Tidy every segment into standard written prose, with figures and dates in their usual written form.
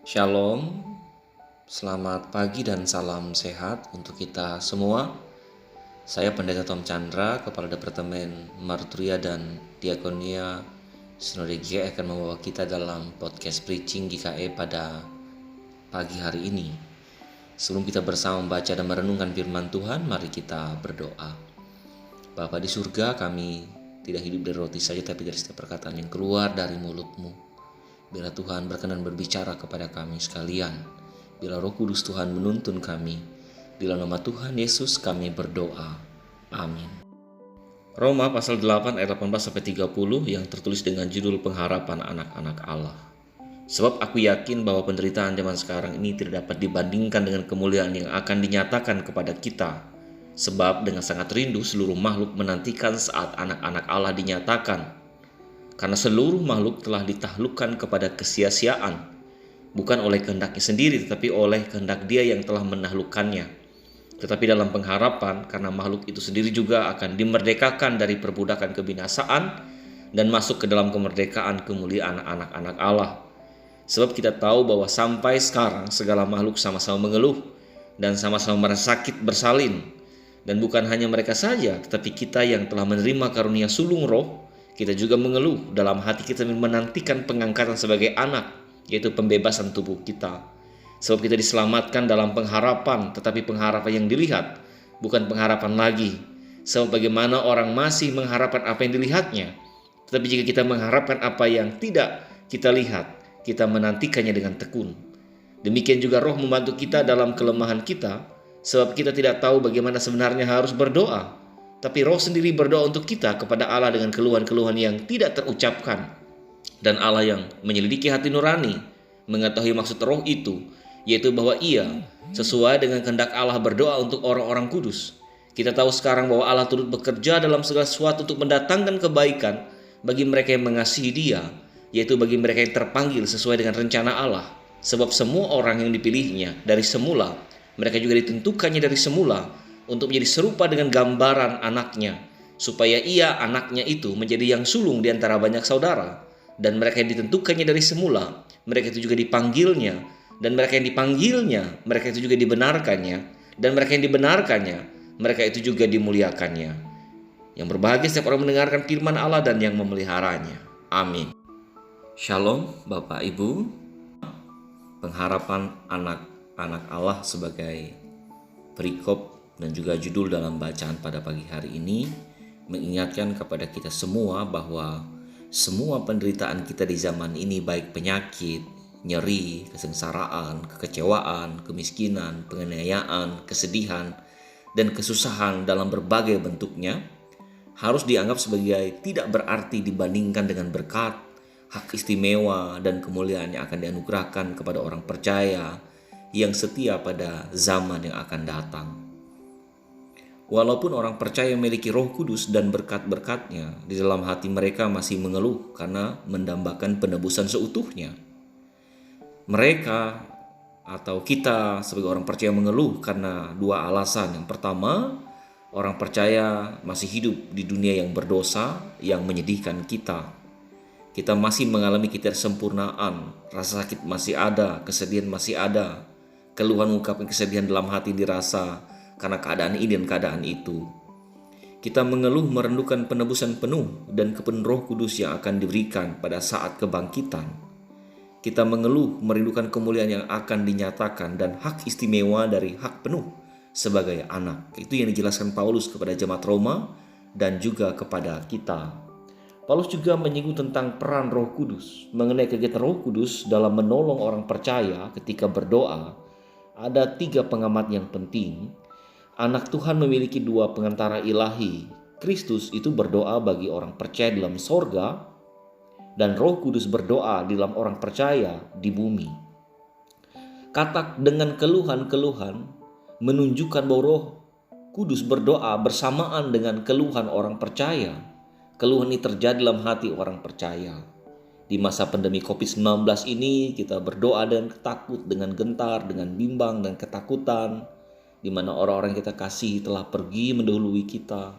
Shalom, selamat pagi dan salam sehat untuk kita semua. Saya Pendeta Tom Chandra, Kepala Departemen Marturia dan Diakonia Sinode GKI akan membawa kita dalam podcast Preaching GKI pada pagi hari ini. Sebelum kita bersama membaca dan merenungkan firman Tuhan, mari kita berdoa. Bapa di surga, kami tidak hidup dari roti saja, tapi dari setiap perkataan yang keluar dari mulut-Mu. Bila Tuhan berkenan berbicara kepada kami sekalian, bila Roh Kudus Tuhan menuntun kami, bila nama Tuhan Yesus kami berdoa. Amin. Roma pasal 8 ayat 18-30 yang tertulis dengan judul pengharapan anak-anak Allah. Sebab aku yakin bahwa penderitaan zaman sekarang ini tidak dapat dibandingkan dengan kemuliaan yang akan dinyatakan kepada kita. Sebab dengan sangat rindu seluruh makhluk menantikan saat anak-anak Allah dinyatakan. Karena seluruh makhluk telah ditaklukkan kepada kesia-siaan, bukan oleh kehendaknya sendiri, tetapi oleh kehendak Dia yang telah menaklukkannya. Tetapi dalam pengharapan, karena makhluk itu sendiri juga akan dimerdekakan dari perbudakan kebinasaan dan masuk ke dalam kemerdekaan kemuliaan anak-anak Allah. Sebab kita tahu bahwa sampai sekarang segala makhluk sama-sama mengeluh dan sama-sama merasa sakit bersalin. Dan bukan hanya mereka saja, tetapi kita yang telah menerima karunia sulung roh, kita juga mengeluh dalam hati kita menantikan pengangkatan sebagai anak, yaitu pembebasan tubuh kita. Sebab kita diselamatkan dalam pengharapan, tetapi pengharapan yang dilihat, bukan pengharapan lagi. Sebab bagaimana orang masih mengharapkan apa yang dilihatnya, tetapi jika kita mengharapkan apa yang tidak kita lihat, kita menantikannya dengan tekun. Demikian juga Roh membantu kita dalam kelemahan kita, sebab kita tidak tahu bagaimana sebenarnya harus berdoa. Tapi Roh sendiri berdoa untuk kita kepada Allah dengan keluhan-keluhan yang tidak terucapkan. Dan Allah yang menyelidiki hati nurani mengetahui maksud Roh itu, yaitu bahwa Ia sesuai dengan kehendak Allah berdoa untuk orang-orang kudus. Kita tahu sekarang bahwa Allah turut bekerja dalam segala sesuatu untuk mendatangkan kebaikan bagi mereka yang mengasihi Dia, yaitu bagi mereka yang terpanggil sesuai dengan rencana Allah. Sebab semua orang yang dipilihnya dari semula, mereka juga ditentukannya dari semula untuk menjadi serupa dengan gambaran anaknya, supaya ia, anaknya itu, menjadi yang sulung di antara banyak saudara. Dan mereka yang ditentukannya dari semula, mereka itu juga dipanggilnya. Dan mereka yang dipanggilnya, mereka itu juga dibenarkannya. Dan mereka yang dibenarkannya, mereka itu juga dimuliakannya. Yang berbahagia setiap orang mendengarkan firman Allah dan yang memeliharanya. Amin. Shalom Bapak Ibu. Pengharapan anak-anak Allah sebagai perikop dan juga judul dalam bacaan pada pagi hari ini mengingatkan kepada kita semua bahwa semua penderitaan kita di zaman ini, baik penyakit, nyeri, kesengsaraan, kekecewaan, kemiskinan, penganiayaan, kesedihan, dan kesusahan dalam berbagai bentuknya, harus dianggap sebagai tidak berarti dibandingkan dengan berkat, hak istimewa, dan kemuliaan yang akan dianugerahkan kepada orang percaya yang setia pada zaman yang akan datang. Walaupun orang percaya memiliki Roh Kudus dan berkat-berkatnya, di dalam hati mereka masih mengeluh karena mendambakan penebusan seutuhnya. Mereka atau kita sebagai orang percaya mengeluh karena dua alasan. Yang pertama, orang percaya masih hidup di dunia yang berdosa, yang menyedihkan kita. Kita masih mengalami ketidaksempurnaan, rasa sakit masih ada, kesedihan masih ada, keluhan mengungkapkan kesedihan dalam hati dirasa karena keadaan ini dan keadaan itu. Kita mengeluh merindukan penebusan penuh dan kepenuhan Roh Kudus yang akan diberikan pada saat kebangkitan. Kita mengeluh merindukan kemuliaan yang akan dinyatakan dan hak istimewa dari hak penuh sebagai anak. Itu yang dijelaskan Paulus kepada jemaat Roma dan juga kepada kita. Paulus juga menyinggung tentang peran Roh Kudus. Mengenai kegiatan Roh Kudus dalam menolong orang percaya ketika berdoa, ada 3 pengamat yang penting. Anak Tuhan memiliki 2 pengantara ilahi. Kristus itu berdoa bagi orang percaya dalam sorga, dan Roh Kudus berdoa dalam orang percaya di bumi. Kata dengan keluhan-keluhan menunjukkan bahwa Roh Kudus berdoa bersamaan dengan keluhan orang percaya. Keluhan ini terjadi dalam hati orang percaya. Di masa pandemi COVID-19 ini kita berdoa dengan takut, dengan gentar, dengan bimbang dan ketakutan, di mana orang-orang kita kasih telah pergi mendahului kita.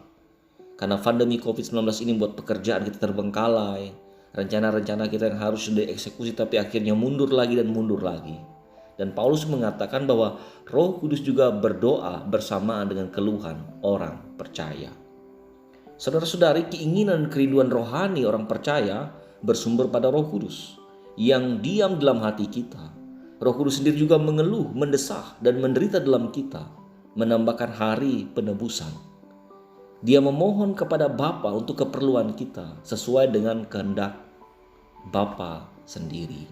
Karena pandemi COVID-19 ini membuat pekerjaan kita terbengkalai, rencana-rencana kita yang harus dieksekusi tapi akhirnya mundur lagi dan mundur lagi. Dan Paulus mengatakan bahwa Roh Kudus juga berdoa bersamaan dengan keluhan orang percaya. Saudara-saudari, keinginan dan kerinduan rohani orang percaya bersumber pada Roh Kudus yang diam dalam hati kita. Roh Kudus sendiri juga mengeluh, mendesah, dan menderita dalam kita, menambahkan hari penebusan. Dia memohon kepada Bapa untuk keperluan kita sesuai dengan kehendak Bapa sendiri.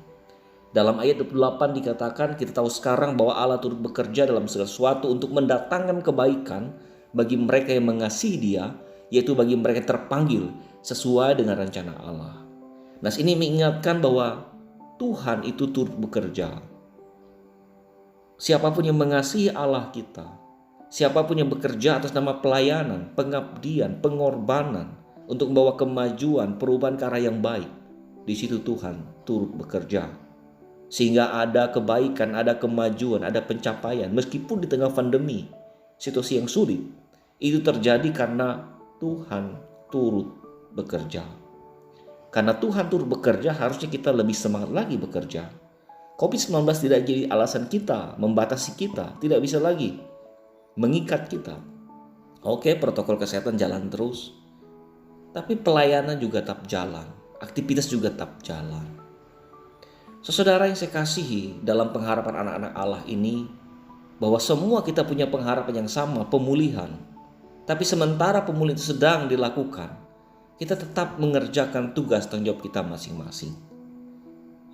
Dalam ayat 28 dikatakan, kita tahu sekarang bahwa Allah turut bekerja dalam segala sesuatu untuk mendatangkan kebaikan bagi mereka yang mengasihi Dia, yaitu bagi mereka yang terpanggil sesuai dengan rencana Allah. Nah, ini mengingatkan bahwa Tuhan itu turut bekerja. Siapapun yang mengasihi Allah kita, siapapun yang bekerja atas nama pelayanan, pengabdian, pengorbanan untuk membawa kemajuan, perubahan ke arah yang baik, di situ Tuhan turut bekerja. Sehingga ada kebaikan, ada kemajuan, ada pencapaian. Meskipun di tengah pandemi, situasi yang sulit, itu terjadi karena Tuhan turut bekerja. Karena Tuhan turut bekerja, harusnya kita lebih semangat lagi bekerja. COVID-19 tidak jadi alasan kita, membatasi kita, tidak bisa lagi mengikat kita. Oke, protokol kesehatan jalan terus, tapi pelayanan juga tetap jalan, aktivitas juga tetap jalan. Saudara yang saya kasihi, dalam pengharapan anak-anak Allah ini, bahwa semua kita punya pengharapan yang sama, pemulihan. Tapi sementara pemulihan itu sedang dilakukan, kita tetap mengerjakan tugas tanggung jawab kita masing-masing.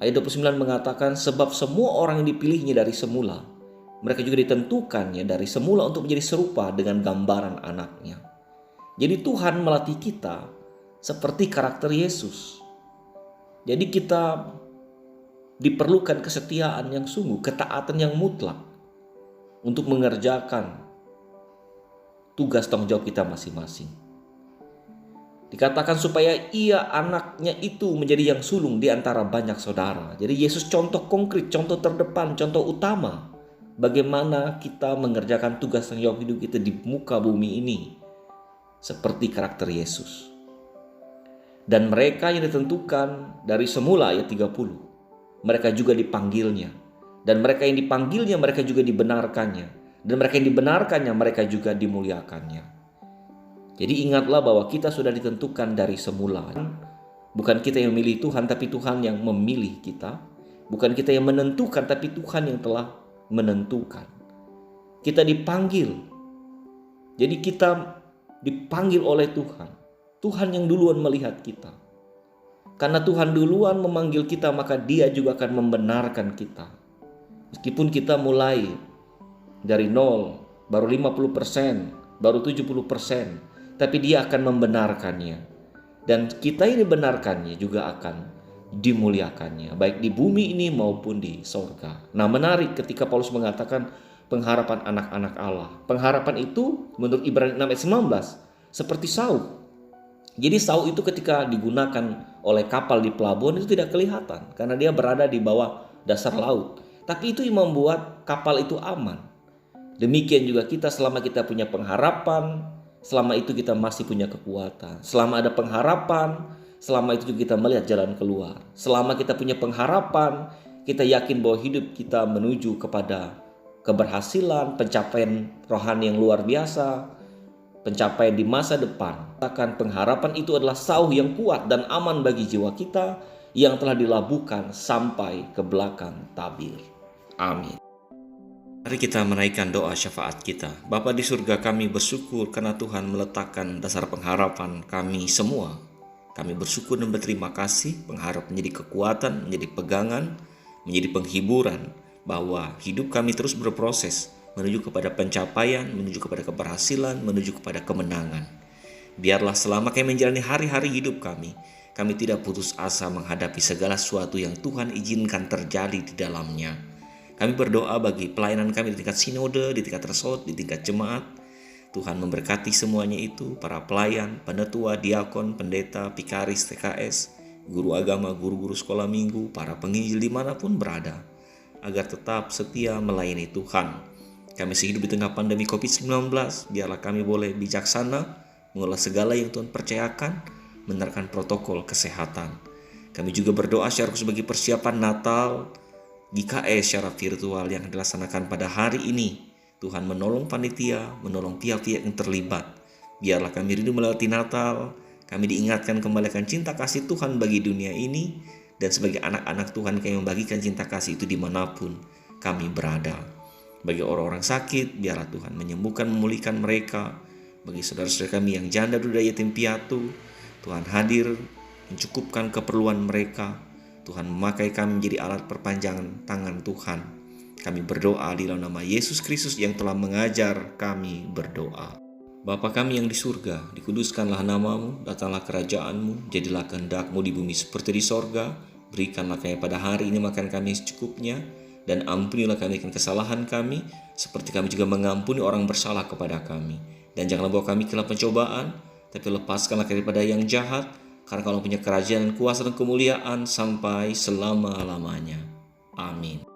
Ayat 29 mengatakan, sebab semua orang yang dipilihnya dari semula, mereka juga ditentukannya dari semula untuk menjadi serupa dengan gambaran anaknya. Jadi Tuhan melatih kita seperti karakter Yesus. Jadi kita diperlukan kesetiaan yang sungguh, ketaatan yang mutlak untuk mengerjakan tugas tanggung jawab kita masing-masing. Dikatakan supaya ia anaknya itu menjadi yang sulung di antara banyak saudara. Jadi Yesus contoh konkret, contoh terdepan, contoh utama bagaimana kita mengerjakan tugas tanggung jawab hidup kita di muka bumi ini seperti karakter Yesus. Dan mereka yang ditentukan dari semula, ayat 30, mereka juga dipanggilnya. Dan mereka yang dipanggilnya, mereka juga dibenarkannya. Dan mereka yang dibenarkannya, mereka juga dimuliakannya. Jadi ingatlah bahwa kita sudah ditentukan dari semula. Bukan kita yang memilih Tuhan, tapi Tuhan yang memilih kita. Bukan kita yang menentukan, tapi Tuhan yang telah menentukan. Kita dipanggil. Jadi kita dipanggil oleh Tuhan. Tuhan yang duluan melihat kita. Karena Tuhan duluan memanggil kita, maka Dia juga akan membenarkan kita. Meskipun kita mulai dari 0, baru 50%, baru 70%, tapi Dia akan membenarkannya. Dan kita ini benarkannya juga akan dimuliakannya, baik di bumi ini maupun di sorga. Nah, menarik ketika Paulus mengatakan pengharapan anak-anak Allah. Pengharapan itu menurut Ibrani 6 ayat 19 seperti sauk. Jadi sauk itu ketika digunakan oleh kapal di pelabuhan itu tidak kelihatan karena dia berada di bawah dasar laut. Tapi itu yang membuat kapal itu aman. Demikian juga kita, selama kita punya pengharapan, selama itu kita masih punya kekuatan. Selama ada pengharapan, selama itu juga kita melihat jalan keluar. Selama kita punya pengharapan, kita yakin bahwa hidup kita menuju kepada keberhasilan, pencapaian rohani yang luar biasa, pencapaian di masa depan. Bahkan pengharapan itu adalah sauh yang kuat dan aman bagi jiwa kita yang telah dilabuhkan sampai ke belakang tabir. Amin. Mari kita menaikkan doa syafaat kita. Bapa di surga, kami bersyukur karena Tuhan meletakkan dasar pengharapan kami semua. Kami bersyukur dan berterima kasih. Pengharap menjadi kekuatan, menjadi pegangan, menjadi penghiburan bahwa hidup kami terus berproses menuju kepada pencapaian, menuju kepada keberhasilan, menuju kepada kemenangan. Biarlah selama kami menjalani hari-hari hidup kami tidak putus asa menghadapi segala sesuatu yang Tuhan izinkan terjadi di dalamnya. Kami berdoa bagi pelayanan kami di tingkat sinode, di tingkat resort, di tingkat jemaat. Tuhan memberkati semuanya itu, para pelayan, penetua, diakon, pendeta, pikaris, TKS, guru agama, guru-guru sekolah minggu, para penginjil dimanapun berada, agar tetap setia melayani Tuhan. Kami hidup di tengah pandemi COVID-19, biarlah kami boleh bijaksana mengolah segala yang Tuhan percayakan, menerapkan protokol kesehatan. Kami juga berdoa secara khusus bagi persiapan Natal GKS secara virtual yang dilaksanakan pada hari ini. Tuhan menolong panitia, menolong pihak-pihak yang terlibat. Biarlah kami rindu melewati Natal, kami diingatkan kembali akan cinta kasih Tuhan bagi dunia ini, dan sebagai anak-anak Tuhan kami membagikan cinta kasih itu dimanapun kami berada. Bagi orang-orang sakit, biarlah Tuhan menyembuhkan, memulihkan mereka. Bagi saudara-saudara kami yang janda, duda, yatim piatu, Tuhan hadir mencukupkan keperluan mereka. Tuhan memakai kami menjadi alat perpanjangan tangan Tuhan. Kami berdoa di dalam nama Yesus Kristus yang telah mengajar kami berdoa. Bapa kami yang di surga, dikuduskanlah namamu, datanglah kerajaanmu, jadilah kehendak-mu di bumi seperti di sorga. Berikanlah kami pada hari ini makan kami secukupnya, dan ampunilah kami kesalahan kami, seperti kami juga mengampuni orang bersalah kepada kami. Dan janganlah bawa kami ke dalam pencobaan, tapi lepaskanlah kami daripada yang jahat, karena Kau punya kerajaan, kuasa dan kemuliaan sampai selama-lamanya. Amin.